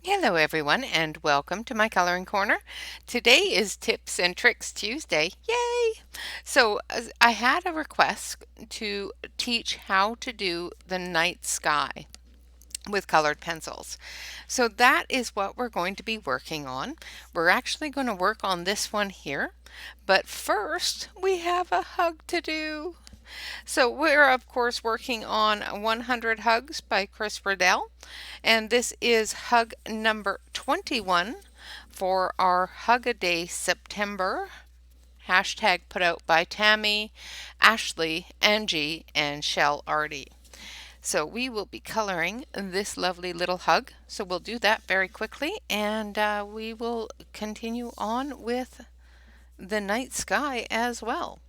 Hello everyone and welcome to my coloring corner. Today is Tips and Tricks Tuesday. Yay! I had a request to teach how to do the night sky with colored pencils. So that is what we're going to be working on. We're actually going to work on this one here, but first we have a hug to do. So we're of course working on 100 Hugs by Chris Riddell, and this is hug number 21 for our Hug-A-Day September. Hashtag put out by Tammy, Ashley, Angie, and Shell Artie. So we will be coloring this lovely little hug. So we'll do that very quickly, and we will continue on with the night sky as well.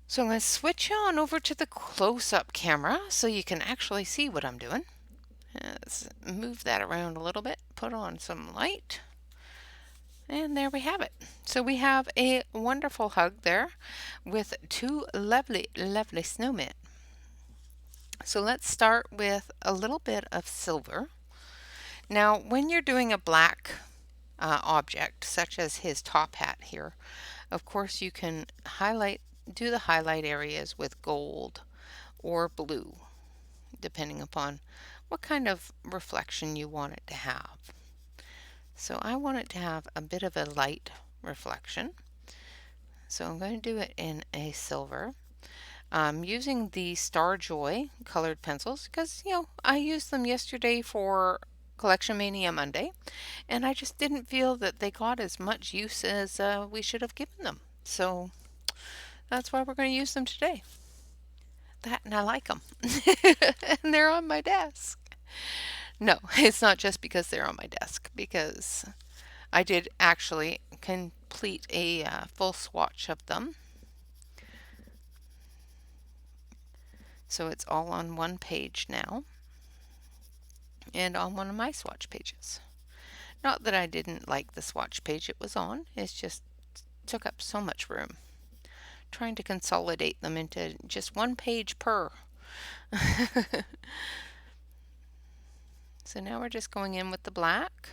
So I'm going to switch on over to the close-up camera so you can actually see what I'm doing. Let's move that around a little bit, put on some light, and there we have it. So we have a wonderful hug there with two lovely, lovely snowmen. So let's start with a little bit of silver. Now, when you're doing a black object, such as his top hat here, of course you can do the highlight areas with gold or blue, depending upon what kind of reflection you want it to have. So I want it to have a bit of a light reflection. So I'm going to do it in a silver. I'm using the Star Joy colored pencils because, I used them yesterday for Collection Mania Monday, and I just didn't feel that they got as much use as we should have given them. So that's why we're going to use them today. That and I like them. And they're on my desk. No, it's not just because they're on my desk, because I did actually complete a full swatch of them. So it's all on one page now and on one of my swatch pages. Not that I didn't like the swatch page it was on, it just took up so much room. Trying to consolidate them into just one page per. So now we're just going in with the black,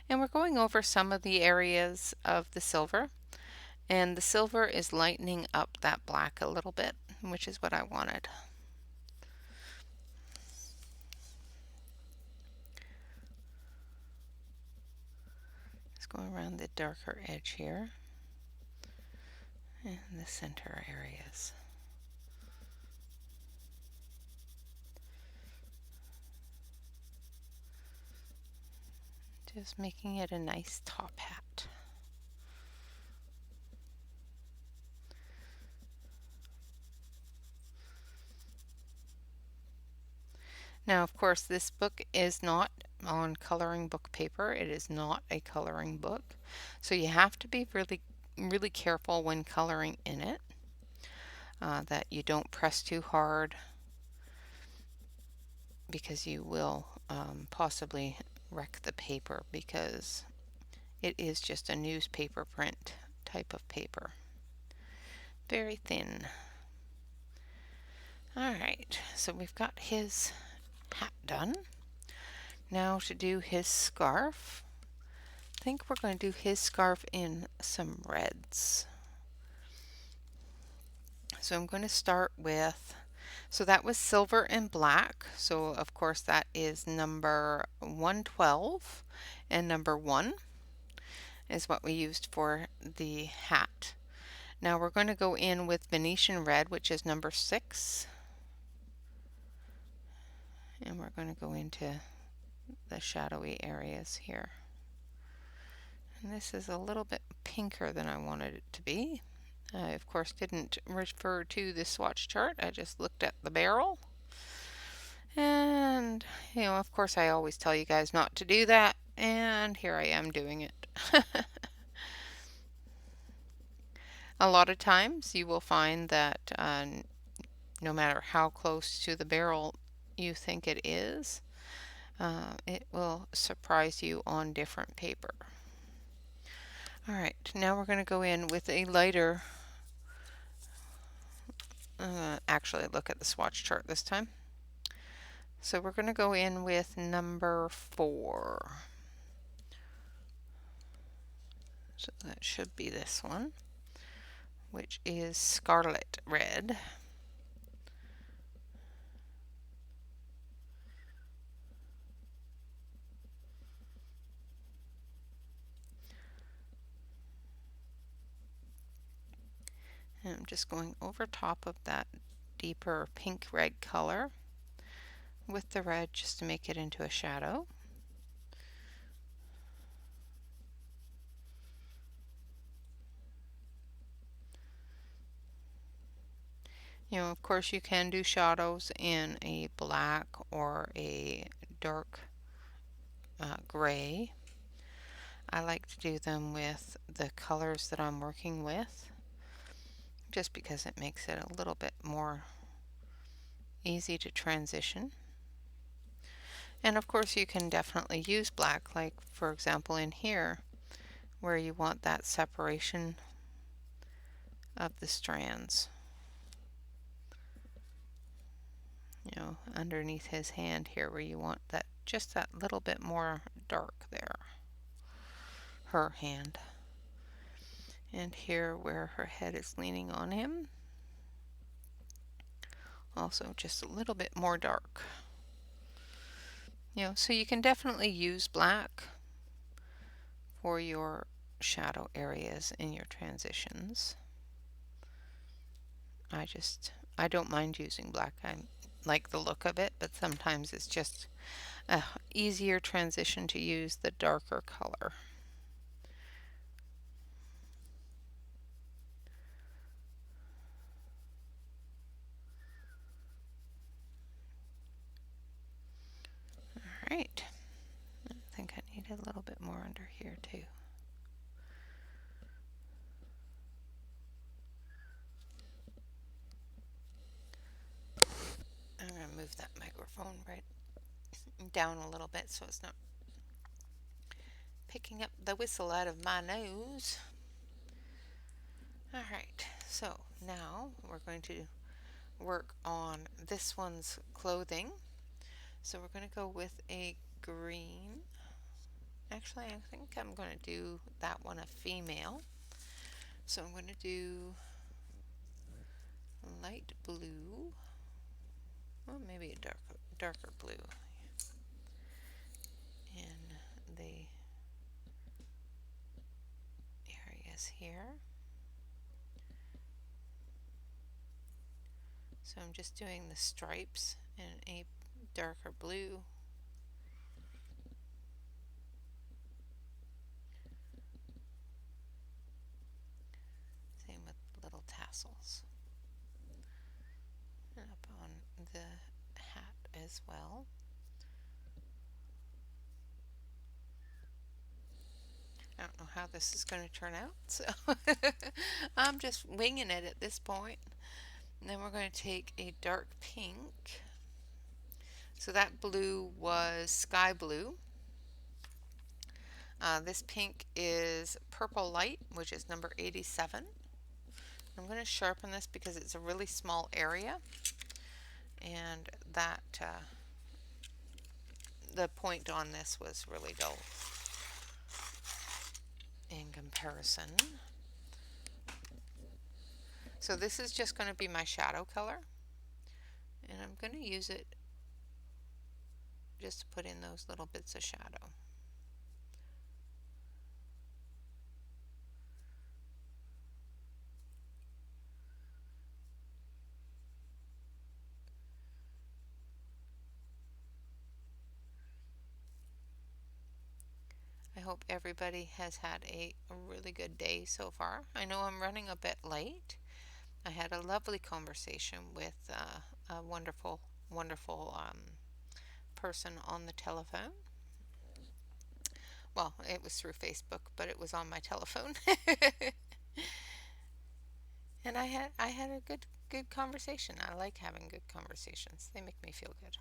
and we're going over some of the areas of the silver, and the silver is lightening up that black a little bit, which is what I wanted. Just going around the darker edge here and the center areas. Just making it a nice top hat. Now, of course, this book is not on coloring book paper. It is not a coloring book. So you have to be really, really careful when coloring in it, that you don't press too hard, because you will possibly wreck the paper, because it is just a newspaper print type of paper. Very thin. Alright, so we've got his hat done. Now to do his scarf. I think we're going to do his scarf in some reds. So I'm going to start with, so that was silver and black. So of course that is number 112, and number 1 is what we used for the hat. Now we're going to go in with Venetian red, which is number 6. And we're going to go into the shadowy areas here. And this is a little bit pinker than I wanted it to be. I, of course, didn't refer to the swatch chart. I just looked at the barrel. And, of course, I always tell you guys not to do that. And here I am doing it. A lot of times you will find that no matter how close to the barrel you think it is, it will surprise you on different paper. Alright, now we're going to go in with a lighter, actually look at the swatch chart this time. So we're going to go in with number 4. So that should be this one, which is scarlet red. And I'm just going over top of that deeper pink red color with the red just to make it into a shadow. You know, of course you can do shadows in a black or a dark gray. I like to do them with the colors that I'm working with, just because it makes it a little bit more easy to transition. And of course you can definitely use black, like for example in here where you want that separation of the strands. You know, underneath his hand here where you want that, just that little bit more dark there. Her hand. And here where her head is leaning on him, also just a little bit more dark. You know, so you can definitely use black for your shadow areas in your transitions. I don't mind using black. I like the look of it, but sometimes it's just a easier transition to use the darker color. All right. I think I need a little bit more under here too. I'm going to move that microphone right down a little bit so it's not picking up the whistle out of my nose. Alright, so now we're going to work on this one's clothing. So we're going to go with a green. Actually, I think I'm going to do that one a female. So I'm going to do light blue. Well, maybe a darker blue in the areas here. So I'm just doing the stripes in a darker blue. Same with little tassels. And up on the hat as well. I don't know how this is going to turn out, so I'm just winging it at this point. And then we're going to take a dark pink. So that blue was sky blue. This pink is purple light, which is number 87. I'm going to sharpen this because it's a really small area, and that the point on this was really dull in comparison. So this is just going to be my shadow color, and I'm going to use it just to put in those little bits of shadow. I hope everybody has had a really good day so far. I know I'm running a bit late. I had a lovely conversation with a wonderful, wonderful person on the telephone. Well, it was through Facebook, but it was on my telephone. And I had a good conversation. I like having good conversations. They make me feel good.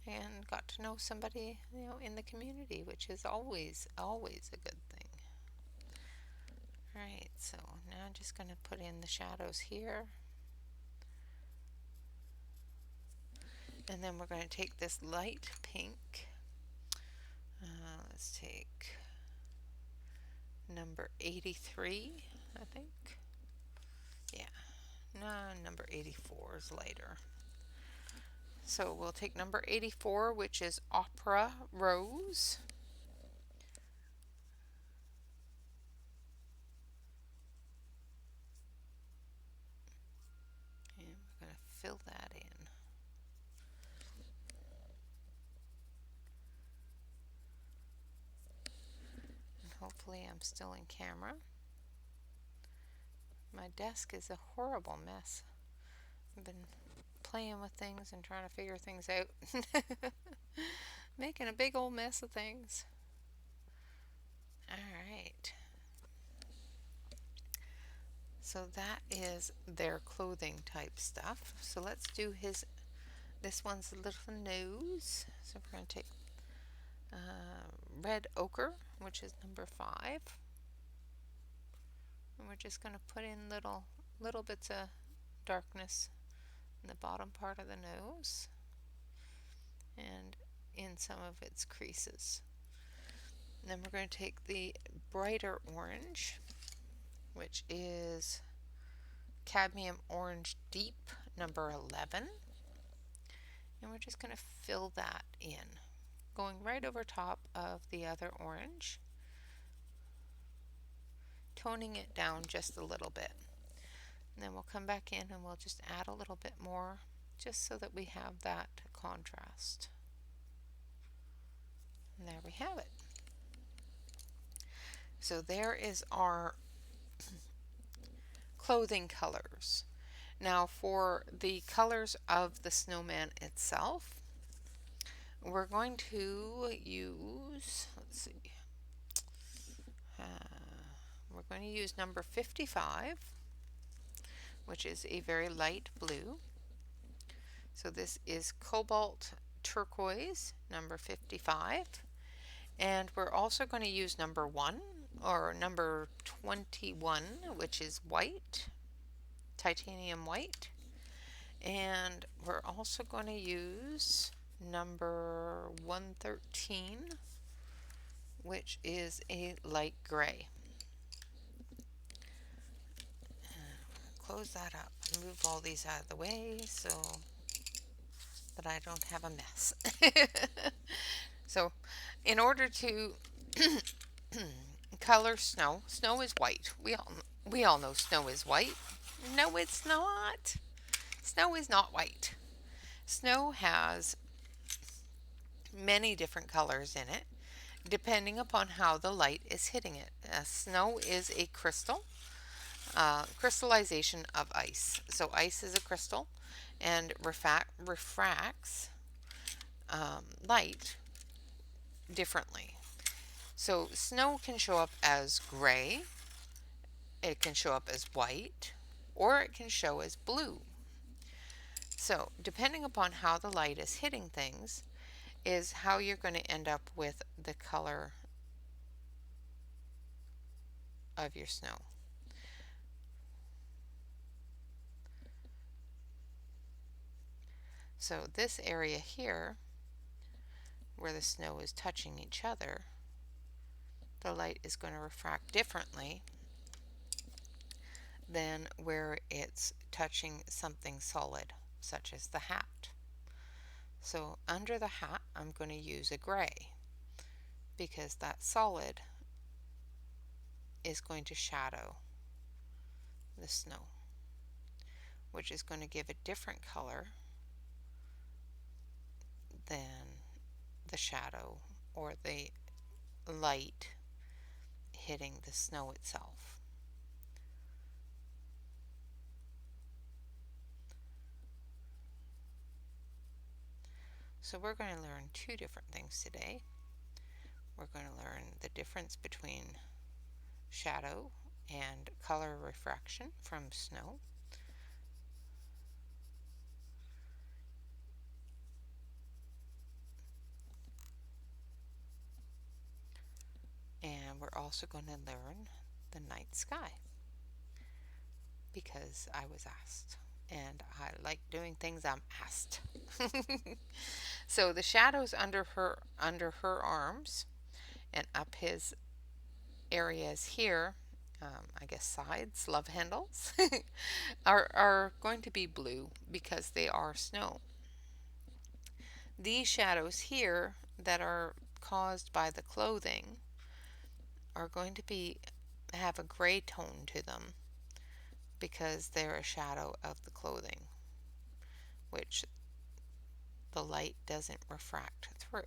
And got to know somebody, in the community, which is always a good thing. All right, so now I'm just going to put in the shadows here. And then we're going to take this light pink. Let's take number 83, I think. Yeah, no, number 84 is lighter. So we'll take number 84, which is Opera Rose. And we're going to fill that in. And hopefully I'm still in camera. My desk is a horrible mess. I've been playing with things and trying to figure things out. Making a big old mess of things. Alright. So that is their clothing type stuff. So let's do this one's little nose. So we're going to take red ochre, which is number 5. And we're just going to put in little bits of darkness in the bottom part of the nose and in some of its creases. And then we're going to take the brighter orange, which is cadmium orange deep, number 11. And we're just going to fill that in, going right over top of the other orange, toning it down just a little bit. And then we'll come back in and we'll just add a little bit more, just so that we have that contrast. And there we have it. So there is our clothing colors. Now for the colors of the snowman itself, we're going to use, let's see, we're going to use number 55, which is a very light blue. So this is cobalt turquoise, number 55. And we're also going to use number 1, or number 21, which is white, titanium white. And we're also going to use number 113, which is a light gray. Close that up and move all these out of the way so that I don't have a mess. So in order to color snow, snow is white. We all know snow is white. No, it's not. Snow is not white. Snow has many different colors in it, depending upon how the light is hitting it. Snow is a crystallization of ice. So ice is a crystal and refracts light differently. So snow can show up as gray, it can show up as white, or it can show as blue. So depending upon how the light is hitting things is how you're going to end up with the color of your snow. So this area here, where the snow is touching each other, the light is going to refract differently than where it's touching something solid, such as the hat. So under the hat, I'm going to use a gray because that solid is going to shadow the snow, which is going to give a different color than the shadow or the light hitting the snow itself. So we're going to learn two different things today. We're going to learn the difference between shadow and color refraction from snow. And we're also going to learn the night sky because I was asked. and I like doing things I'm asked. So the shadows under her arms and up his areas here, I guess sides, love handles, are going to be blue because they are snow. These shadows here that are caused by the clothing are going to be have a gray tone to them because they're a shadow of the clothing, which the light doesn't refract through.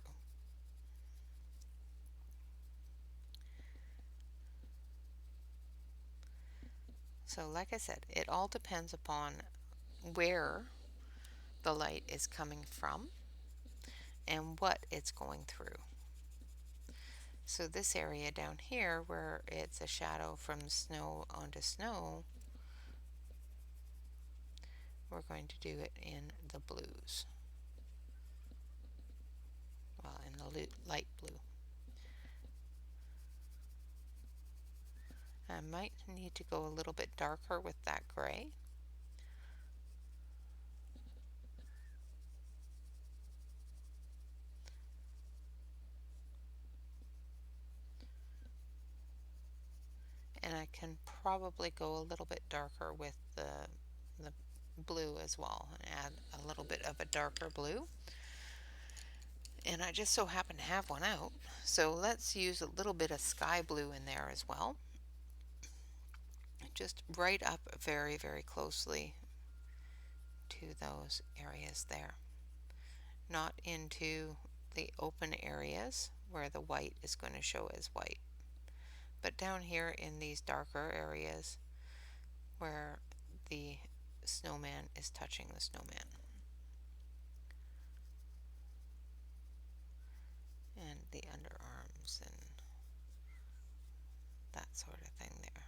So like I said, it all depends upon where the light is coming from and what it's going through. So this area down here where it's a shadow from snow onto snow, we're going to do it in the blues. Well, in the light blue. I might need to go a little bit darker with that gray. And I can probably go a little bit darker with the blue as well and add a little bit of a darker blue. And I just so happen to have one out, so let's use a little bit of sky blue in there as well. Just right up very, very closely to those areas there. Not into the open areas where the white is going to show as white, but down here in these darker areas where the snowman is touching the snowman. And the underarms and that sort of thing there.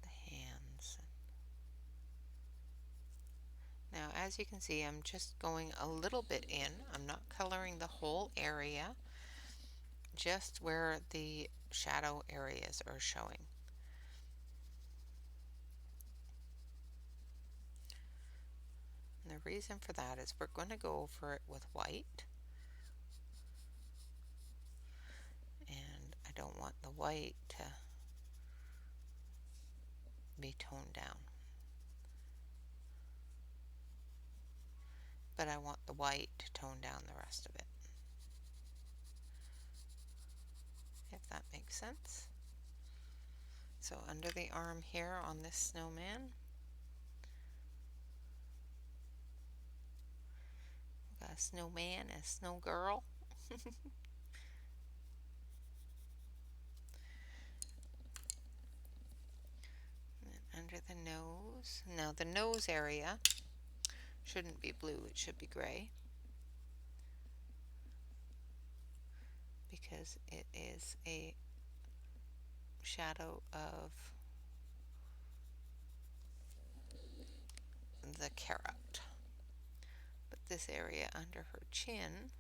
The hands. Now, as you can see, I'm just going a little bit in. I'm not coloring the whole area, just where the shadow areas are showing. And the reason for that is we're going to go over it with white. And I don't want the white to be toned down. But I want the white to tone down the rest of it. If that makes sense. So under the arm here on this snowman, we've got a snowman and a snow girl. And under the nose. Now the nose area shouldn't be blue, it should be gray, because it is a shadow of the carrot. But this area under her chin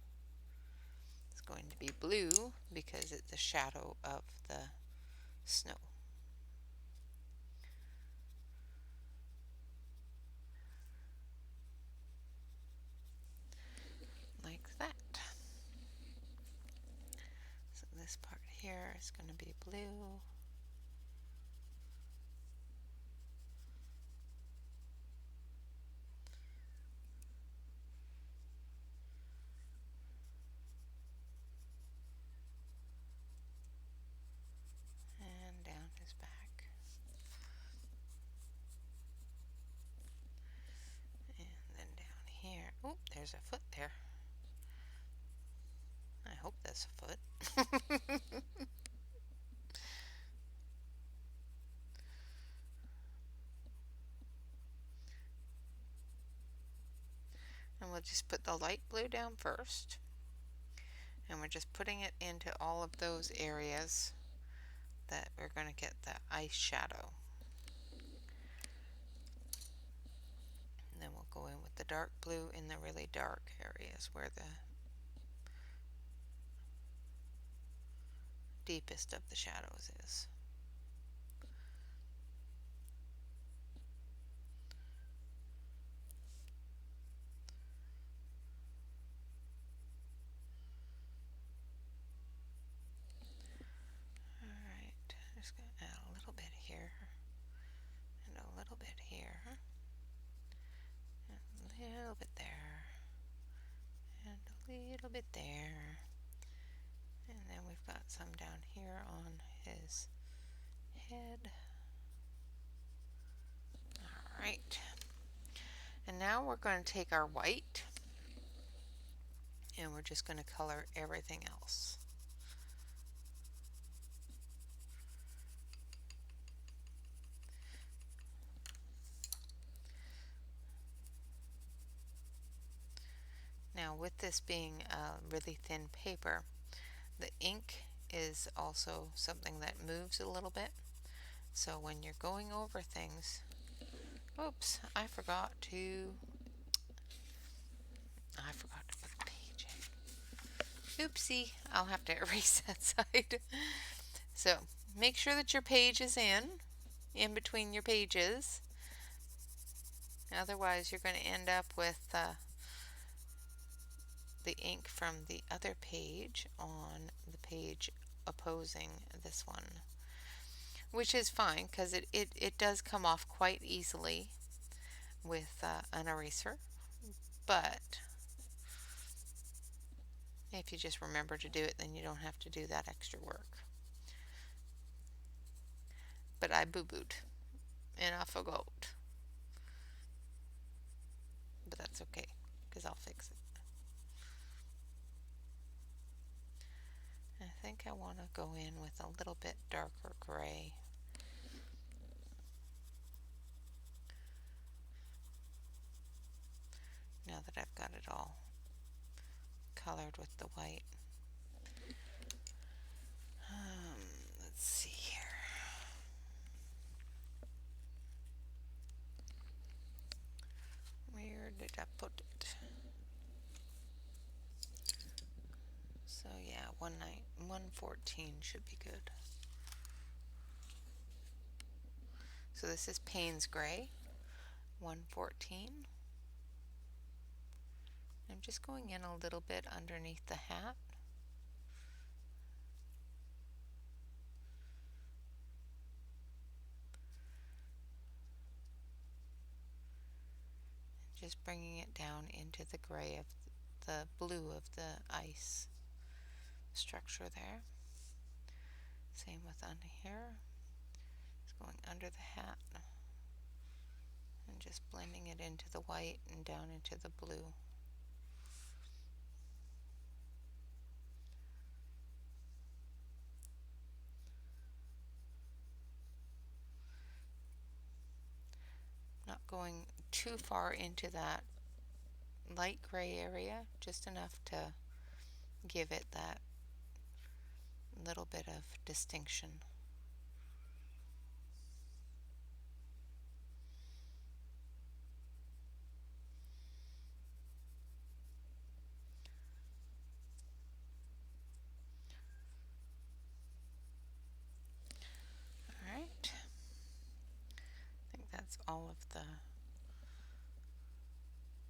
is going to be blue because it's a shadow of the snow. Like that. So this part here is going to be blue. And down his back. And then down here. Oh, there's a foot there. I hope that's a foot. And we'll just put the light blue down first. And we're just putting it into all of those areas that we're going to get the ice shadow. And then we'll go in with the dark blue in the really dark areas where the deepest of the shadows is. little bit there, and a little bit there. And then we've got some down here on his head. All right. And now we're going to take our white and we're just going to color everything else. Now with this being a really thin paper, the ink is also something that moves a little bit. So when you're going over things, oops, I forgot to put the page in. Oopsie, I'll have to erase that side. So make sure that your page is in between your pages. Otherwise you're going to end up with the ink from the other page on the page opposing this one, which is fine because it does come off quite easily with an eraser, but if you just remember to do it, then you don't have to do that extra work. But I boo-booed and I forgot, but that's okay because I'll fix it. I think I want to go in with a little bit darker gray. Now that I've got it all colored with the white. Let's see here. Where did I put it? So yeah, 114 should be good. So this is Payne's Gray, 114. I'm just going in a little bit underneath the hat. Just bringing it down into the gray of the blue of the ice structure there. Same with under here. Just going under the hat and just blending it into the white and down into the blue. Not going too far into that light gray area, just enough to give it that little bit of distinction. Alright, I think that's all of the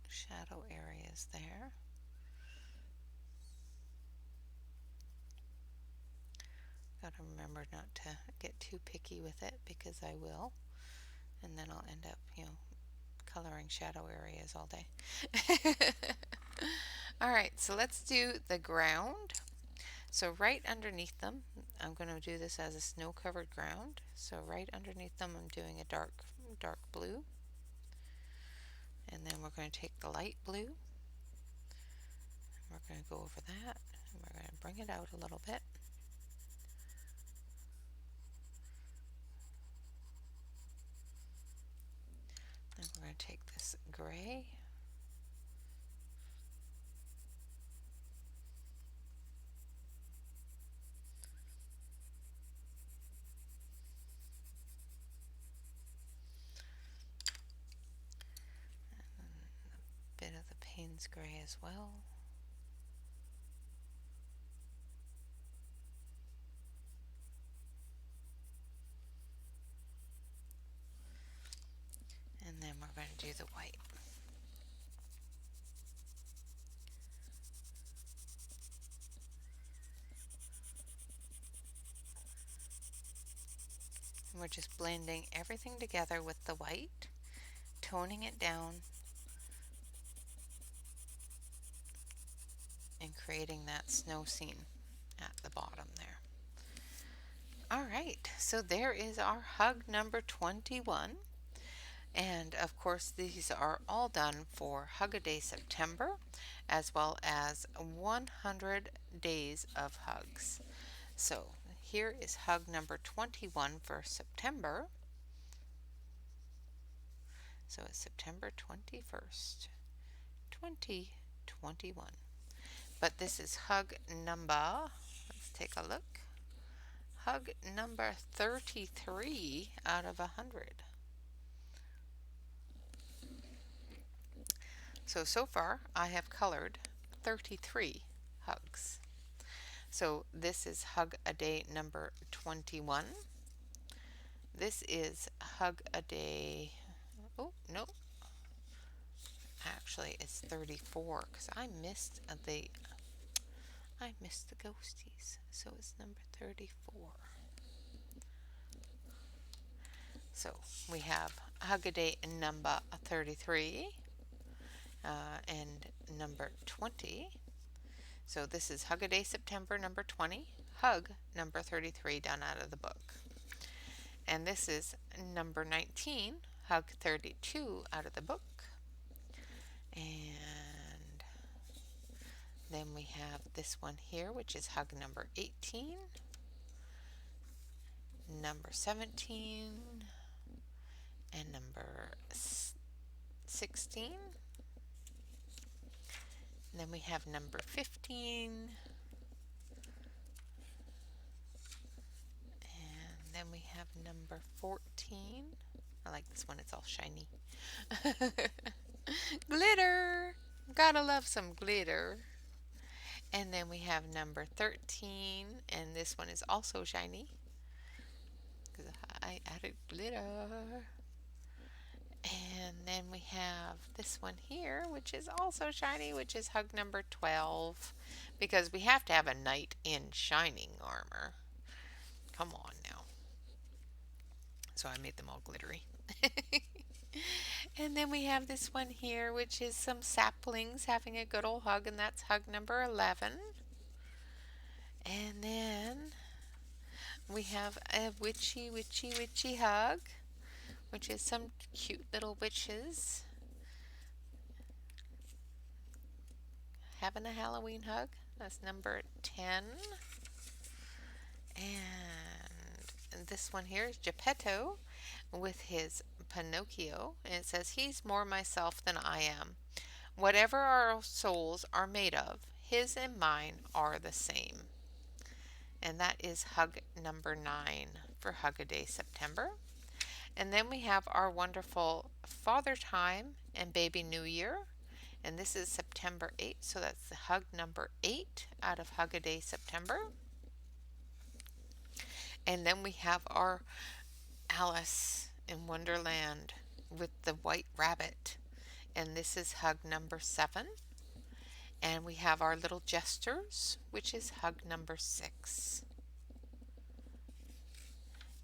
shadow areas there. Gotta remember not to get too picky with it because I will, and then I'll end up, coloring shadow areas all day. Alright, so let's do the ground. So right underneath them, I'm going to do this as a snow-covered ground. So right underneath them, I'm doing a dark blue. And then we're going to take the light blue. We're going to go over that, and we're going to bring it out a little bit. Then we're going to take this gray. And a bit of the Payne's Gray as well. And then we're going to do the white. And we're just blending everything together with the white, toning it down creating that snow scene at the bottom there. All right, so there is our hug number 21. And of course, these are all done for Hug a Day September, as well as 100 days of hugs. So here is hug number 21 for September. So it's September 21st, 2021. But this is hug number, let's take a look, hug number 33 out of 100. So far I have colored 33 hugs. So this is hug a day number 21. This is hug a day, oh no, actually it's 34 because I missed the ghosties. So it's number 34. So we have hug a day number 33 and number 20. So this is Hug a Day September number 20, hug number 33 done out of the book. And this is number 19, hug 32 out of the book. And then we have this one here, which is hug number 18, number 17, and number 16. And then we have number 15. And then we have number 14. I like this one, it's all shiny. Glitter! Gotta love some glitter. And then we have number 13, and this one is also shiny because I added glitter. And then we have this one here, which is also shiny, which is hug number 12, because we have to have a knight in shining armor. Come on now. So I made them all glittery. And then we have this one here, which is some saplings having a good old hug, and that's hug number 11. And then we have a witchy hug, which is some cute little witches having a Halloween hug. That's number 10. And this one here is Geppetto with his Pinocchio. And it says, he's more myself than I am. Whatever our souls are made of, his and mine are the same. And that is hug number 9 for Hug a Day September. And then we have our wonderful Father Time and Baby New Year. And this is September 8th, so that's the hug number 8 out of Hug a Day September. And then we have our Alice in Wonderland with the White Rabbit. And this is hug number 7. And we have our little Jesters, which is hug number 6.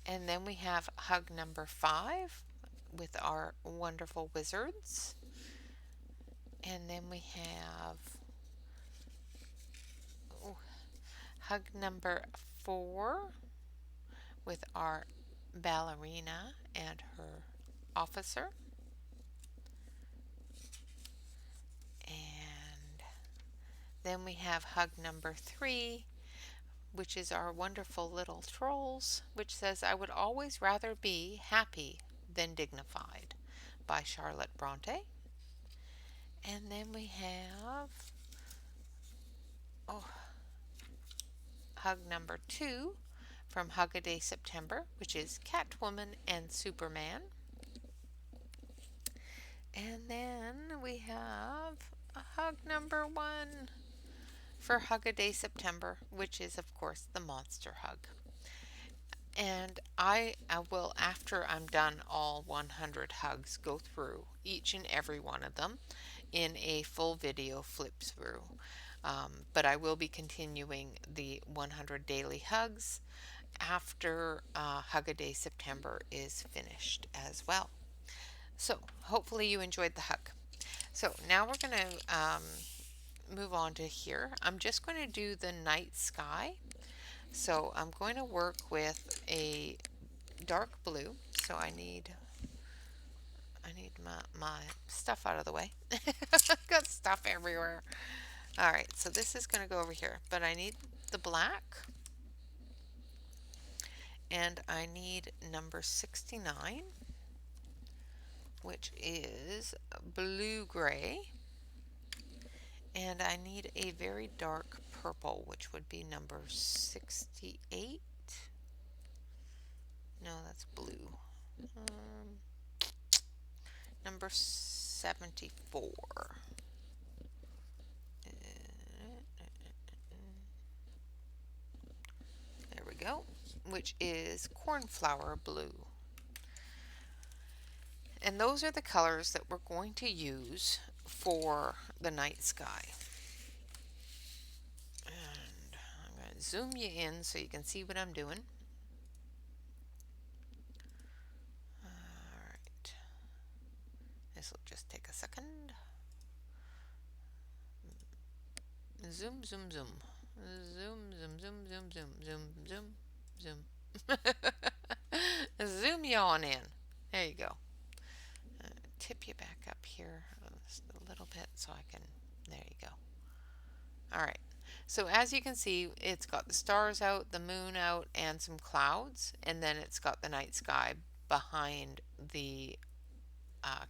And then we have hug number 5 with our wonderful wizards. And then we have hug number 4 with our ballerina and her officer. And then we have hug number 3, which is our wonderful little trolls, which says, I would always rather be happy than dignified, by Charlotte Bronte. And then we have hug number 2 from Hug a Day September, which is Catwoman and Superman. And then we have a hug number 1 for Hug a Day September, which is of course the monster hug. And I will, after I'm done all 100 hugs, go through each and every one of them in a full video flip through. But I will be continuing the 100 daily hugs after Hug a Day September is finished as well. So hopefully you enjoyed the hug. So now we're going to move on to here. I'm just going to do the night sky. So I'm going to work with a dark blue. So I need my stuff out of the way. I've got stuff everywhere. All right, so this is going to go over here, but I need the black, and I need number 69, which is blue gray, and I need a very dark purple, which would be number 68. No, that's blue. Number 74. There we go, which is cornflower blue. And those are the colors that we're going to use for the night sky. And I'm going to zoom you in so you can see what I'm doing. Alright. This will just take a second. Zoom, zoom, zoom. Zoom, zoom, zoom, zoom, zoom, zoom, zoom, zoom. Zoom you on in. There you go. Tip you back up here just a little bit so I can, there you go. Alright, so as you can see, it's got the stars out, the moon out, and some clouds, and then it's got the night sky behind the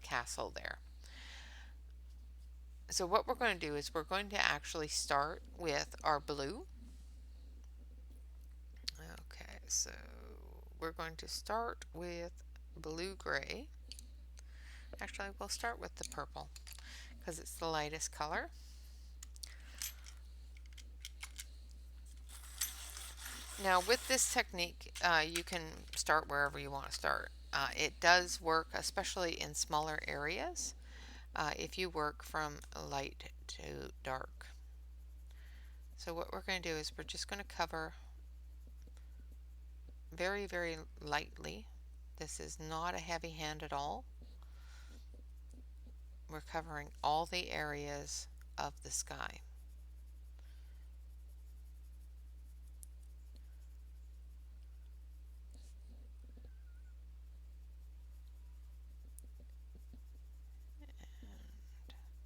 castle there. So what we're going to do is we're going to actually start with our blue. Okay, so we're going to start with blue-gray. Actually, we'll start with the purple because it's the lightest color. Now with this technique, you can start wherever you want to start. It does work, especially in smaller areas, if you work from light to dark. So what we're going to do is we're just going to cover very, very lightly. This is not a heavy hand at all. We're covering all the areas of the sky.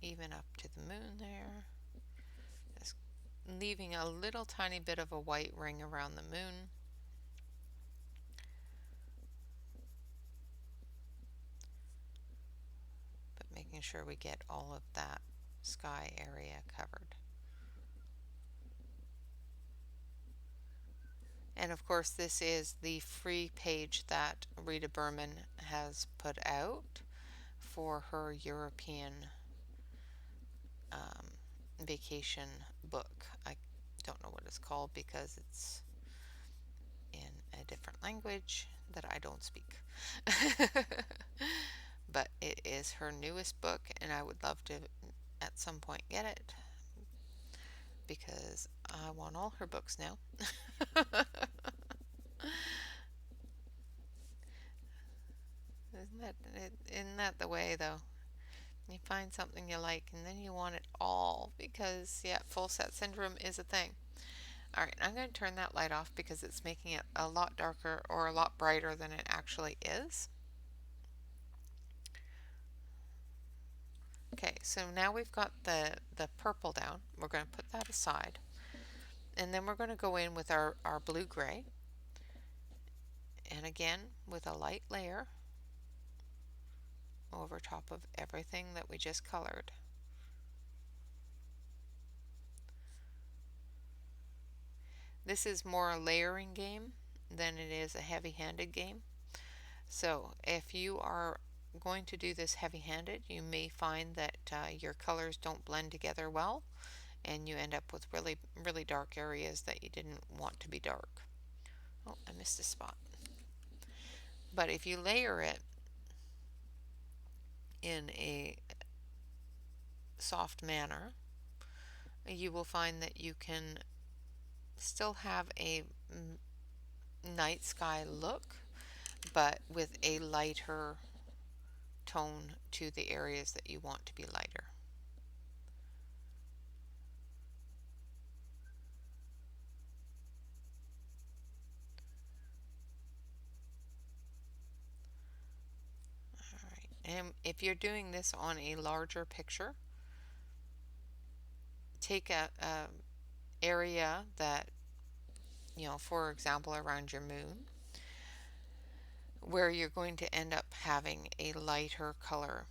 Even up to the moon there. Just leaving a little tiny bit of a white ring around the moon. But making sure we get all of that sky area covered. And of course, this is the free page that Rita Berman has put out for her European vacation book. I don't know what it's called because it's in a different language that I don't speak. But it is her newest book, and I would love to at some point get it because I want all her books now. Isn't that the way though? You find something you like and then you want it all because, yeah, full set syndrome is a thing. Alright, I'm going to turn that light off because it's making it a lot darker or a lot brighter than it actually is. Okay, so now we've got the purple down. We're going to put that aside. And then we're going to go in with our blue-gray. And again, with a light layer over top of everything that we just colored. This is more a layering game than it is a heavy-handed game. So if you are going to do this heavy-handed, you may find that your colors don't blend together well and you end up with really, really dark areas that you didn't want to be dark. Oh, I missed a spot. But if you layer it in a soft manner, you will find that you can still have a night sky look, but with a lighter tone to the areas that you want to be lighter. if you're doing this on a larger picture, take a area that, for example, around your moon, where you're going to end up having a lighter color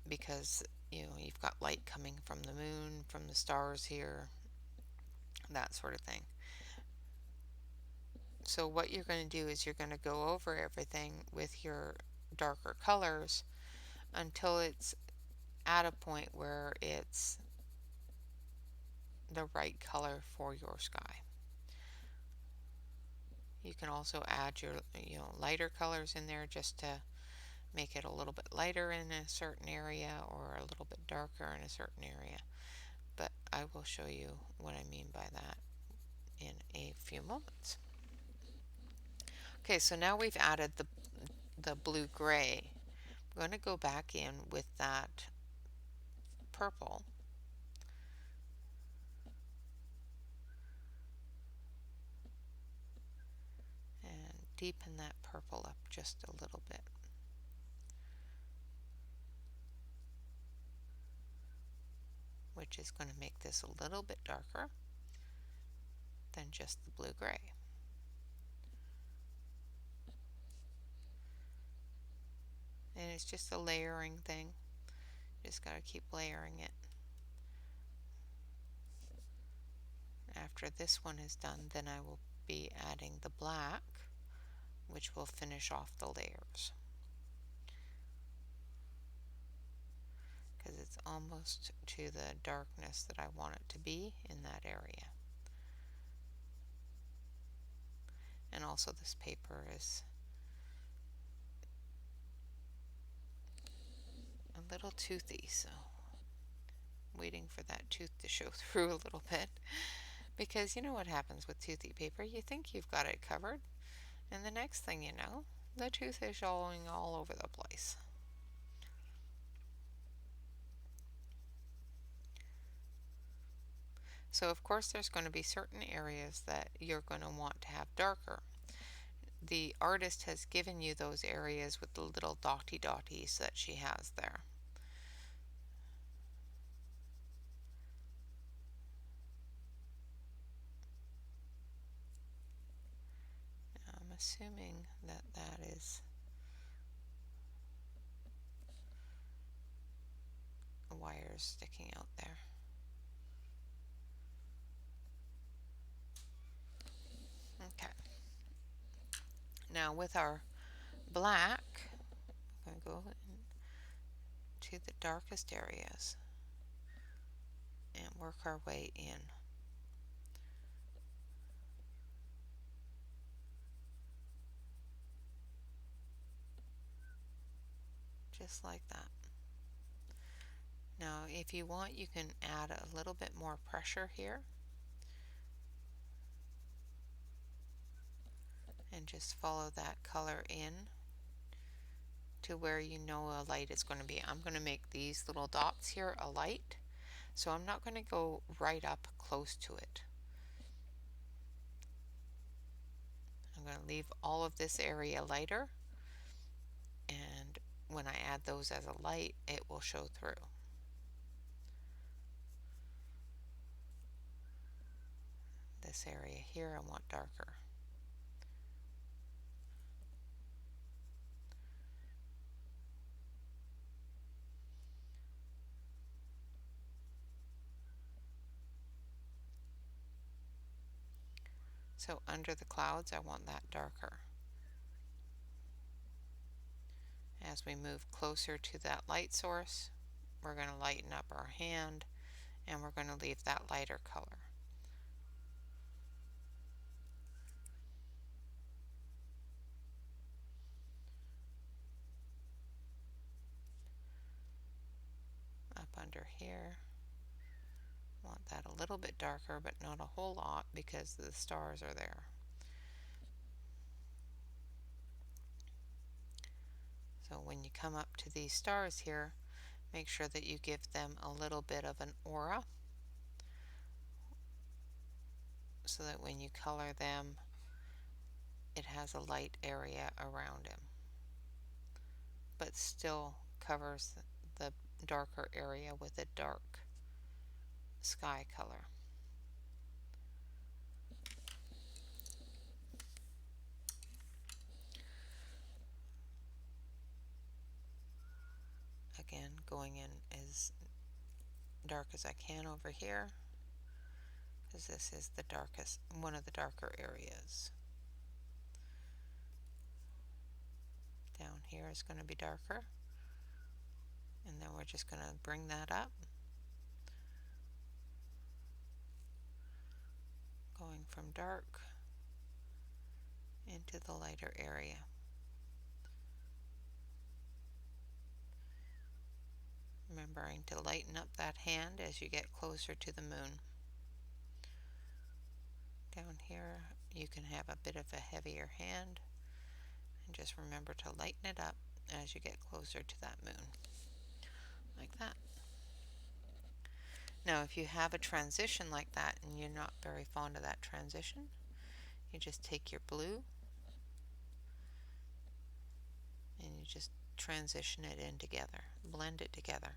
because you've got light coming from the moon, from the stars here, that sort of thing. So what you're going to do is you're going to go over everything with your darker colors until it's at a point where it's the right color for your sky. You can also add your lighter colors in there just to make it a little bit lighter in a certain area or a little bit darker in a certain area. But I will show you what I mean by that in a few moments. Okay, so now we've added the blue-gray. I'm going to go back in with that purple and deepen that purple up just a little bit. Which is going to make this a little bit darker than just the blue-gray. And it's just a layering thing. Just got to keep layering it. After this one is done, then I will be adding the black, which will finish off the layers. Because it's almost to the darkness that I want it to be in that area. And also this paper is a little toothy, so waiting for that tooth to show through a little bit. Because you know what happens with toothy paper, you think you've got it covered, and the next thing you know, the tooth is showing all over the place. So of course there's going to be certain areas that you're going to want to have darker. The artist has given you those areas with the little dotty dotties that she has there. I'm assuming that that is wires sticking out there. Okay. Now with our black, I'm going to go to the darkest areas and work our way in. Just like that. Now if you want, you can add a little bit more pressure here and just follow that color in to where you know a light is going to be. I'm going to make these little dots here a light, so I'm not going to go right up close to it. I'm going to leave all of this area lighter, and when I add those as a light, it will show through. This area here I want darker. So under the clouds, I want that darker. As we move closer to that light source, we're going to lighten up our hand, and we're going to leave that lighter color. Up under here, want that a little bit darker, but not a whole lot because the stars are there. So when you come up to these stars here, make sure that you give them a little bit of an aura so that when you color them, it has a light area around him. but still covers the darker area with a dark sky color. Again, going in as dark as I can over here, because this is the darkest, one of the darker areas. Down here is going to be darker, and then we're just going to bring that up, going from dark into the lighter area. Remembering to lighten up that hand as you get closer to the moon. Down here you can have a bit of a heavier hand, and just remember to lighten it up as you get closer to that moon, like that. Now if you have a transition like that and you're not very fond of that transition, you just take your blue and you just transition it in together, blend it together.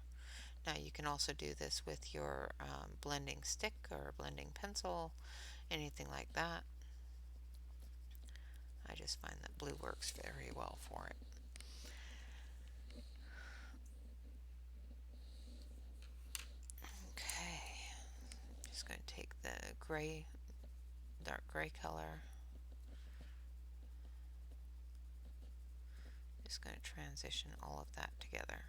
Now you can also do this with your blending stick or blending pencil, anything like that. I just find that blue works very well for it. Okay, just going to take the gray, dark gray color, just going to transition all of that together.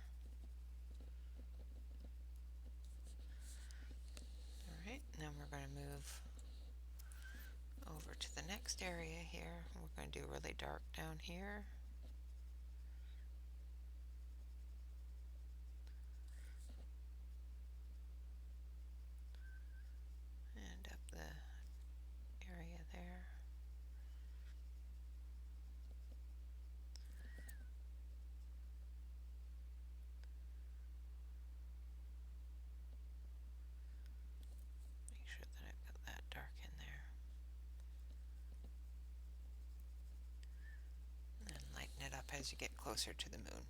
Alright, now we're going to move over to the next area here. We're going to do really dark down here. And up the area there. Make sure that I've got that dark in there. And lighten it up as you get closer to the moon.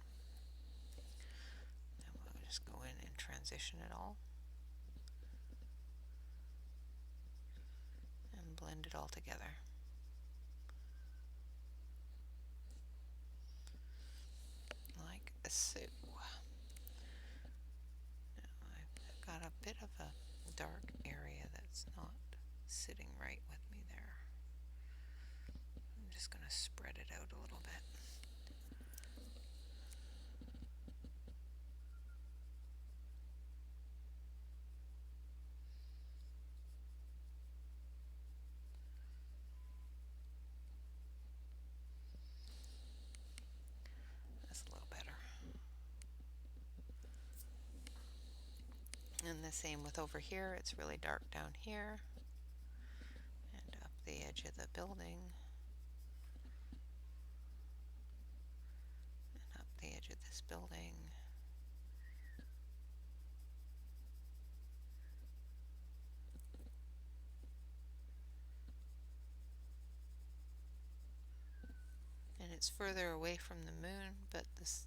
Then we'll just go in and transition it all. And blend it all together. Like so. Now I've got a bit of a dark area that's not sitting right with me there. I'm just going to spread it out a little bit. That's a little better. And the same with over here. It's really dark down here and up the edge of the building and up the edge of this building. And it's further away from the moon, but this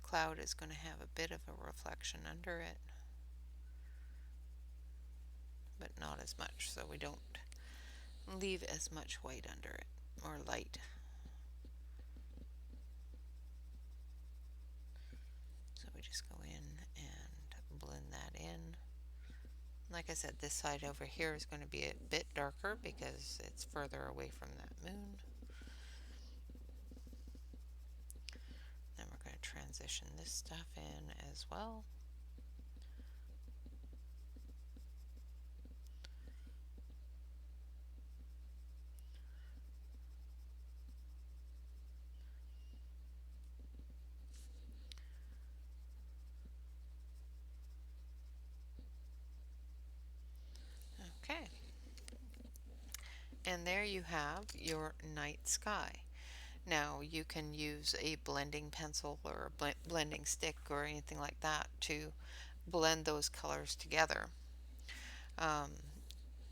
cloud is going to have a bit of a reflection under it, but not as much, so we don't leave as much white under it, or light. So we just go in and blend that in. Like I said, this side over here is going to be a bit darker because it's further away from that moon. Then we're going to transition this stuff in as well. Okay. And there you have your night sky. Now you can use a blending pencil or a blending stick or anything like that to blend those colors together. I'm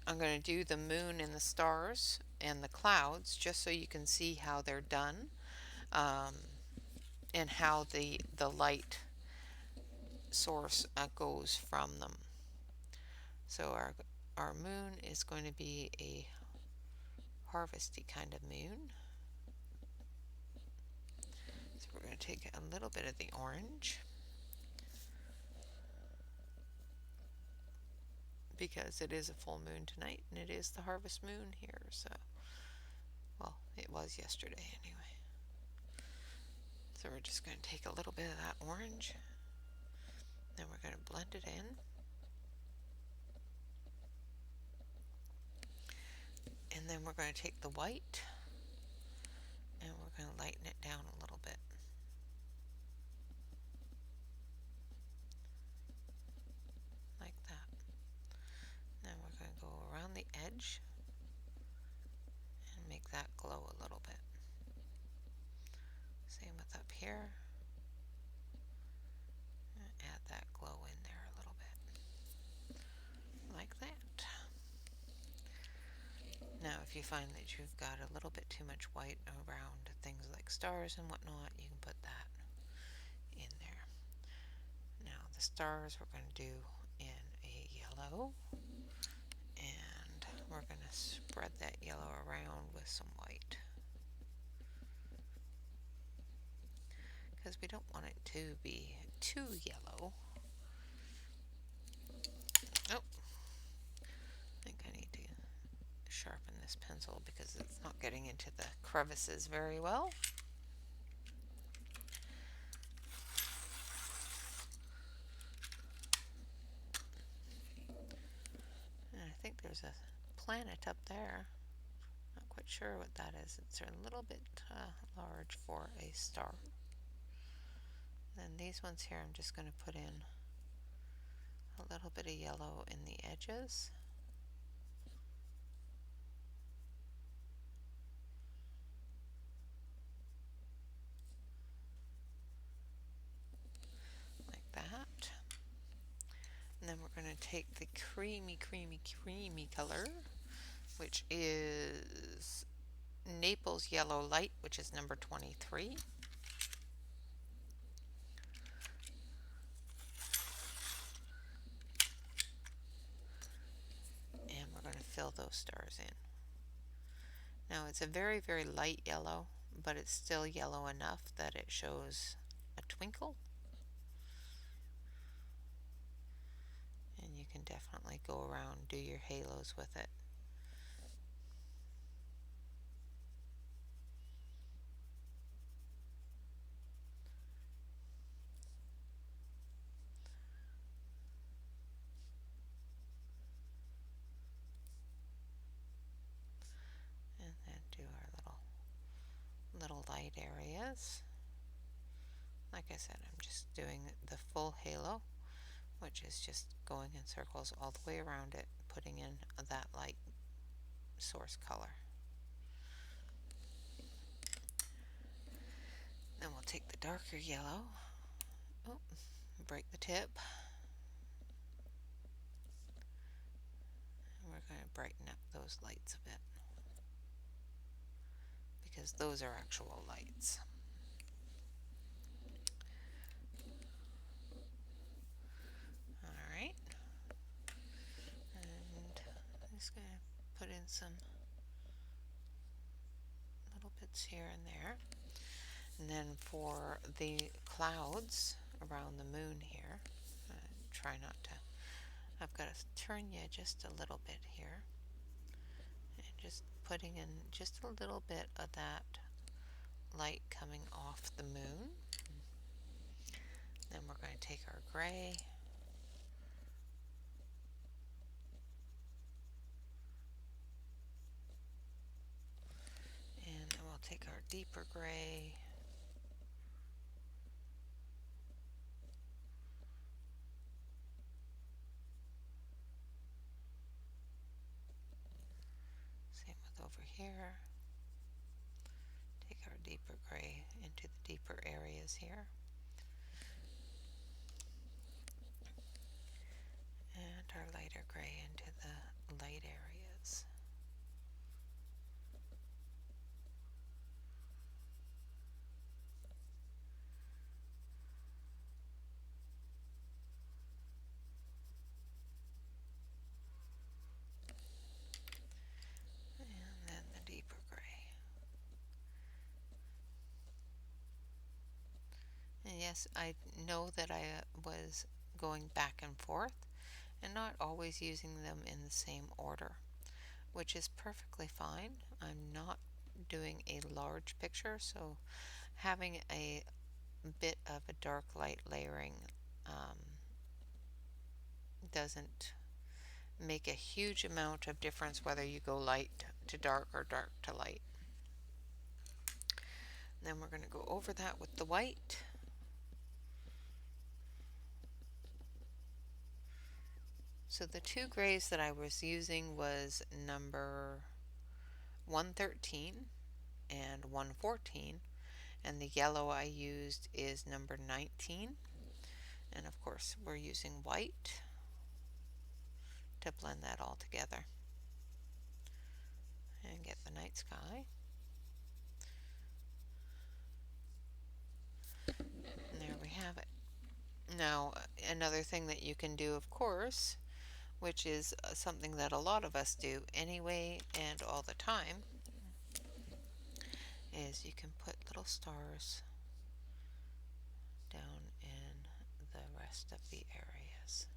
going to do the moon and the stars and the clouds just so you can see how they're done. Um, and how the light source goes from them. So our moon is going to be a harvesty kind of moon. So we're going to take a little bit of the orange, because it is a full moon tonight and it is the harvest moon here. So, well, it was yesterday anyway. So we're just going to take a little bit of that orange, then we're going to blend it in. And then we're going to take the white and we're going to lighten it down a little bit. Like that. Then we're going to go around the edge and make that glow a little bit. Same with up here. Add that glow in there a little bit. Like that. Now if you find that you've got a little bit too much white around things like stars and whatnot, you can put that in there. Now the stars we're going to do in a yellow, and we're going to spread that yellow around with some white, because we don't want it to be too yellow. Oh, I think I need to sharpen this pencil because it's not getting into the crevices very well. And I think there's a planet up there. Not quite sure what that is. It's a little bit large for a star. Then these ones here, I'm just going to put in a little bit of yellow in the edges. Like that. And then we're going to take the creamy color, which is Naples Yellow Light, which is number 23. And we're going to fill those stars in. Now it's a very light yellow, but it's still yellow enough that it shows a twinkle. And you can definitely go around, do your halos with it. And then do our little light areas. Like I said, I'm just doing the full halo, which is just going in circles all the way around it, putting in that light source color. Then we'll take the darker yellow, break the tip, and we're going to brighten up those lights a bit, because those are actual lights. Alright, and I'm just going to put in some little bits here and there. And then for the clouds around the moon here, try not to, I've got to turn you just a little bit here, and just putting in just a little bit of that light coming off the moon. Then we're going to take our gray, and then we'll take our deeper gray, same with over here, take our deeper gray into the deeper areas here, and our lighter gray into the light areas. And yes, I know that I was going back and forth and not always using them in the same order, which is perfectly fine. I'm not doing a large picture, so having a bit of a dark light layering um, doesn't make a huge amount of difference whether you go light to dark or dark to light. And then we're going to go over that with the white. So the two grays that I was using was number 113 and 114, and the yellow I used is number 19. And of course we're using white to blend that all together and get the night sky. And there we have it. Now, another thing that you can do, of course, which is something that a lot of us do anyway and all the time, is you can put little stars down in the rest of the areas.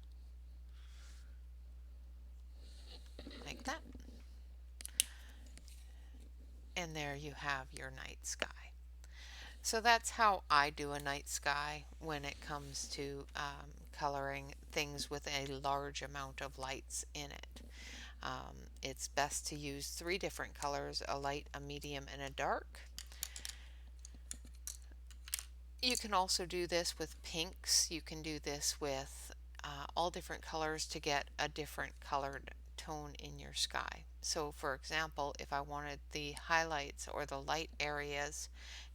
Like that. And there you have your night sky. So that's how I do a night sky when it comes to coloring things with a large amount of lights in it. It's best to use 3 different colors, a light, a medium, and a dark. You can also do this with pinks. You can do this with all different colors to get a different colored tone in your sky. So for example, if I wanted the highlights or the light areas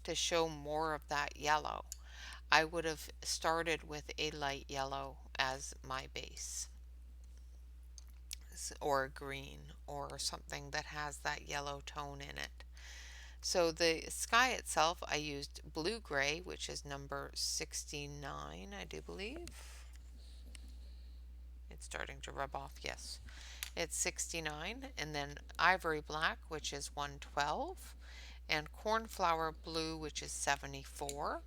to show more of that yellow, I would have started with a light yellow as my base, or green, or something that has that yellow tone in it. So the sky itself, I used blue-gray, which is number 69, I do believe. It's starting to rub off, yes. It's 69, and then ivory black, which is 112, and cornflower blue, which is 74.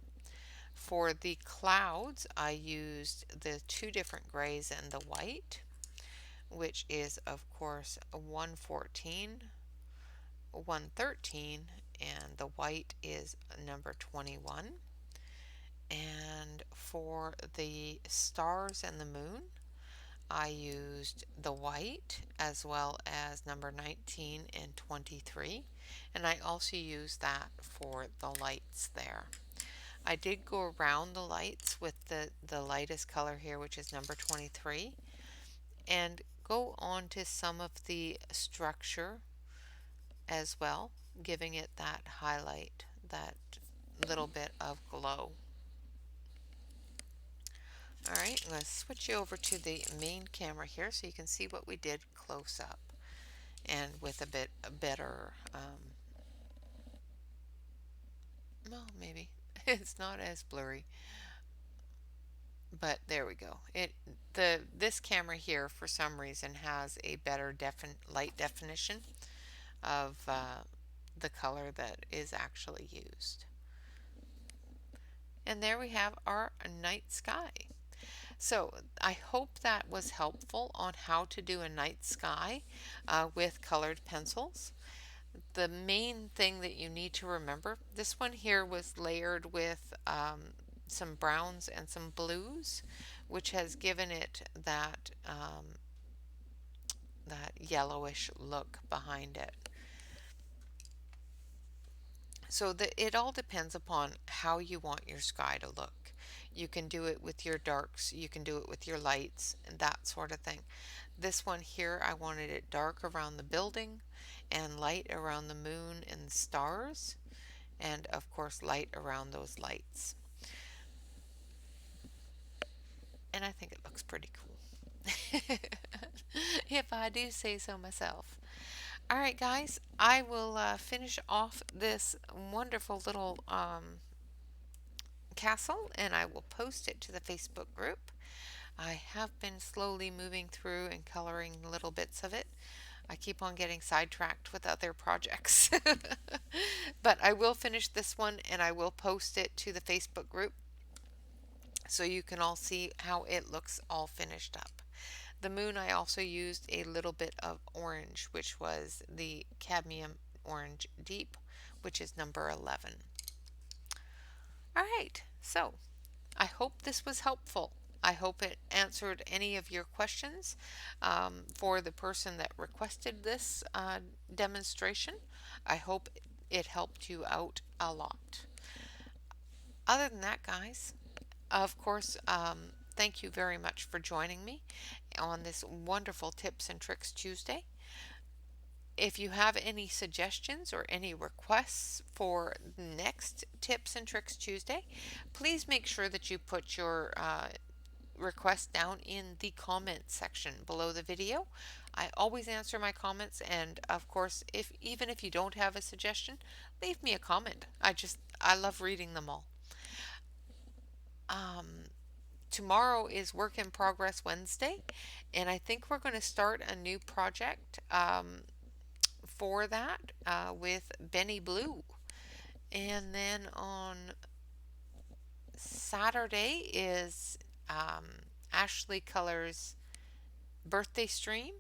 For the clouds, I used the 2 different grays and the white, which is, of course, 114, 113, and the white is number 21. And for the stars and the moon, I used the white as well as number 19 and 23. And I also used that for the lights there. I did go around the lights with the lightest color here, which is number 23, and go on to some of the structure as well, giving it that highlight, that little bit of glow. Alright, I'm going to switch you over to the main camera here so you can see what we did close up and with a bit better, well, maybe it's not as blurry, but there we go. This camera here for some reason has a better light definition of the color that is actually used. And there we have our night sky. So I hope that was helpful on how to do a night sky with colored pencils. The main thing that you need to remember, this one here was layered with some browns and some blues, which has given it that yellowish look behind it. So it all depends upon how you want your sky to look. You can do it with your darks, you can do it with your lights, and that sort of thing. This one here, I wanted it dark around the building and light around the moon and stars, and of course light around those lights. And I think it looks pretty cool. If I do say so myself. All right, guys, I will finish off this wonderful little castle and I will post it to the Facebook group. I have been slowly moving through and coloring little bits of it. I keep on getting sidetracked with other projects. But I will finish this one and I will post it to the Facebook group. so you can all see how it looks all finished up. The moon, I also used a little bit of orange, which was the cadmium orange deep, which is number 11. All right, so I hope this was helpful. I hope it answered any of your questions for the person that requested this demonstration. I hope it helped you out a lot. Other than that, guys, of course, thank you very much for joining me on this wonderful Tips and Tricks Tuesday. If you have any suggestions or any requests for next Tips and Tricks Tuesday, please make sure that you put your request down in the comment section below the video. I always answer my comments, and of course, if even if you don't have a suggestion, leave me a comment. I love reading them all. Um, Tomorrow is Work in Progress Wednesday, and I think we're going to start a new project for that with Benny Blue. And then on Saturday is um, Ashley Color's birthday stream.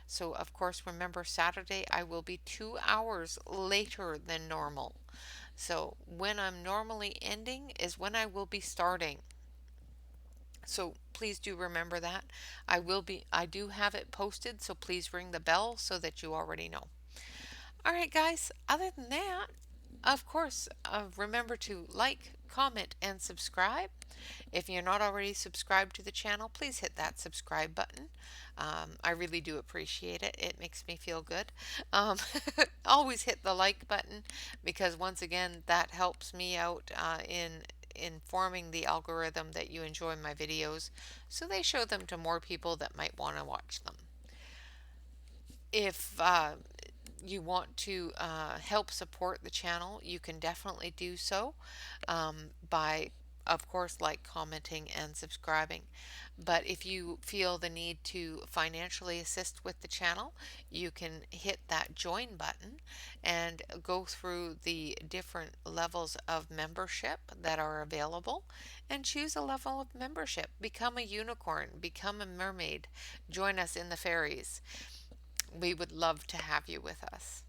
So, of course, remember Saturday I will be 2 hours later than normal. So, when I'm normally ending is when I will be starting. So please do remember that. I do have it posted, so please ring the bell so that you already know. All right, guys, other than that, of course, remember to like, comment, and subscribe. If you're not already subscribed to the channel, please hit that subscribe button. I really do appreciate it. It makes me feel good. Um, always hit the like button because once again, that helps me out in informing the algorithm that you enjoy my videos so they show them to more people that might want to watch them. If you want to help support the channel, you can definitely do so by, of course, like, commenting, and subscribing. But if you feel the need to financially assist with the channel, you can hit that join button and go through the different levels of membership that are available and choose a level of membership. Become a unicorn, become a mermaid, join us in the fairies. We would love to have you with us.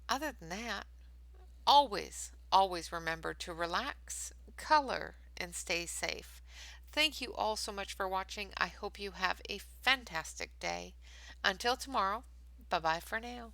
Other than that, always remember to relax, color, and stay safe. Thank you all so much for watching. I hope you have a fantastic day. Until tomorrow, bye bye for now.